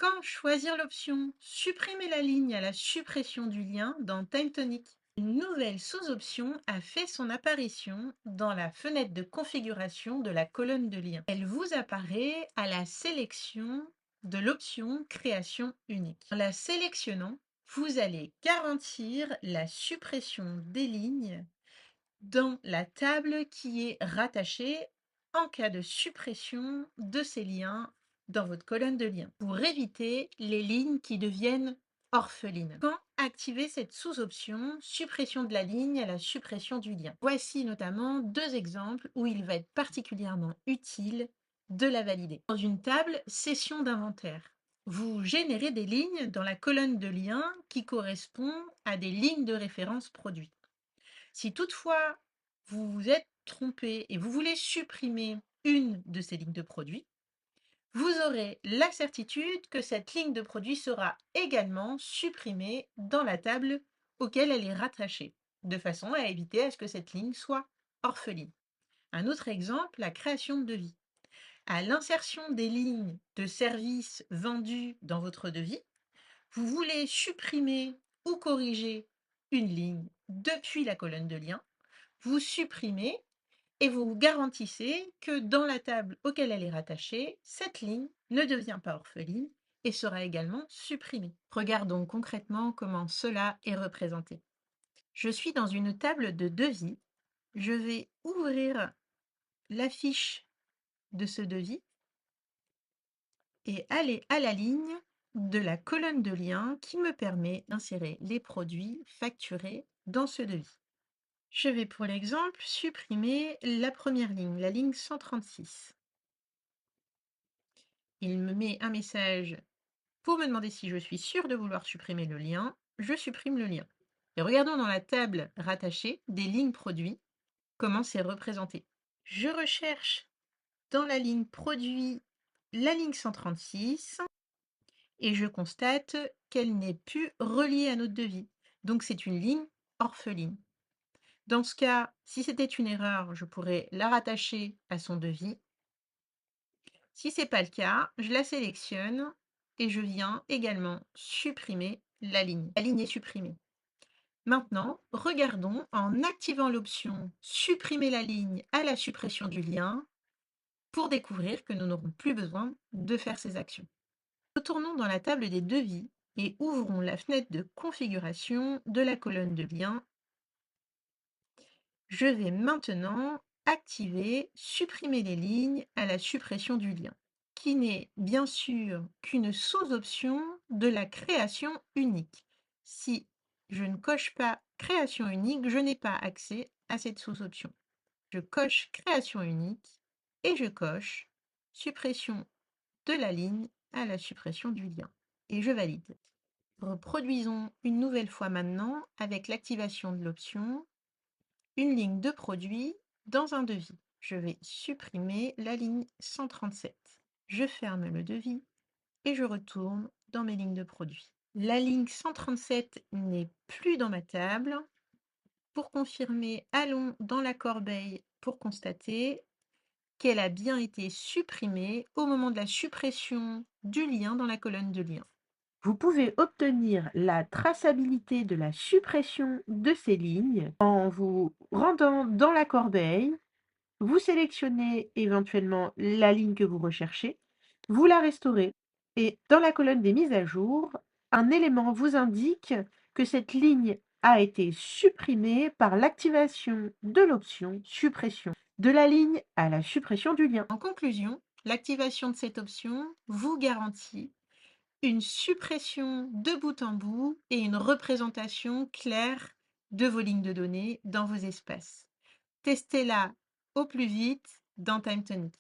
Quand choisir l'option supprimer la ligne à la suppression du lien dans TimeTonic? Une nouvelle sous-option a fait son apparition dans la fenêtre de configuration de la colonne de lien. Elle vous apparaît à la sélection de l'option création unique. En la sélectionnant, vous allez garantir la suppression des lignes dans la table qui est rattachée en cas de suppression de ces liens dans votre colonne de liens, pour éviter les lignes qui deviennent orphelines. Quand activer cette sous-option suppression de la ligne à la suppression du lien? Voici notamment deux exemples où il va être particulièrement utile de la valider. Dans une table session d'inventaire, vous générez des lignes dans la colonne de liens qui correspondent à des lignes de référence produits. Si toutefois vous vous êtes trompé et vous voulez supprimer une de ces lignes de produit, vous aurez la certitude que cette ligne de produit sera également supprimée dans la table auquel elle est rattachée, de façon à éviter à ce que cette ligne soit orpheline. Un autre exemple, la création de devis. À l'insertion des lignes de services vendus dans votre devis, vous voulez supprimer ou corriger une ligne depuis la colonne de lien, vous supprimez et vous vous garantissez que dans la table auquel elle est rattachée, cette ligne ne devient pas orpheline et sera également supprimée. Regardons concrètement comment cela est représenté. Je suis dans une table de devis. Je vais ouvrir la fiche de ce devis et aller à la ligne de la colonne de lien qui me permet d'insérer les produits facturés dans ce devis. Je vais pour l'exemple supprimer la première ligne, la ligne 136. Il me met un message pour me demander si je suis sûre de vouloir supprimer le lien. Je supprime le lien. Et regardons dans la table rattachée des lignes produits comment c'est représenté. Je recherche dans la ligne produit la ligne 136 et je constate qu'elle n'est plus reliée à notre devis. Donc c'est une ligne orpheline. Dans ce cas, si c'était une erreur, je pourrais la rattacher à son devis. Si ce n'est pas le cas, je la sélectionne et je viens également supprimer la ligne. La ligne est supprimée. Maintenant, regardons en activant l'option supprimer la ligne à la suppression du lien pour découvrir que nous n'aurons plus besoin de faire ces actions. Retournons dans la table des devis et ouvrons la fenêtre de configuration de la colonne de lien. Je vais maintenant activer supprimer les lignes à la suppression du lien, qui n'est bien sûr qu'une sous-option de la création unique. Si je ne coche pas création unique, je n'ai pas accès à cette sous-option. Je coche création unique et je coche suppression de la ligne à la suppression du lien. Et je valide. Reproduisons une nouvelle fois maintenant avec l'activation de l'option une ligne de produit dans un devis. Je vais supprimer la ligne 137. Je ferme le devis et je retourne dans mes lignes de produits. La ligne 137 n'est plus dans ma table. Pour confirmer, allons dans la corbeille pour constater qu'elle a bien été supprimée au moment de la suppression du lien dans la colonne de lien. Vous pouvez obtenir la traçabilité de la suppression de ces lignes en vous rendant dans la corbeille. Vous sélectionnez éventuellement la ligne que vous recherchez, vous la restaurez et dans la colonne des mises à jour, un élément vous indique que cette ligne a été supprimée par l'activation de l'option suppression de la ligne à la suppression du lien. En conclusion, l'activation de cette option vous garantit une suppression de bout en bout et une représentation claire de vos lignes de données dans vos espaces. Testez-la au plus vite dans TimeTonic.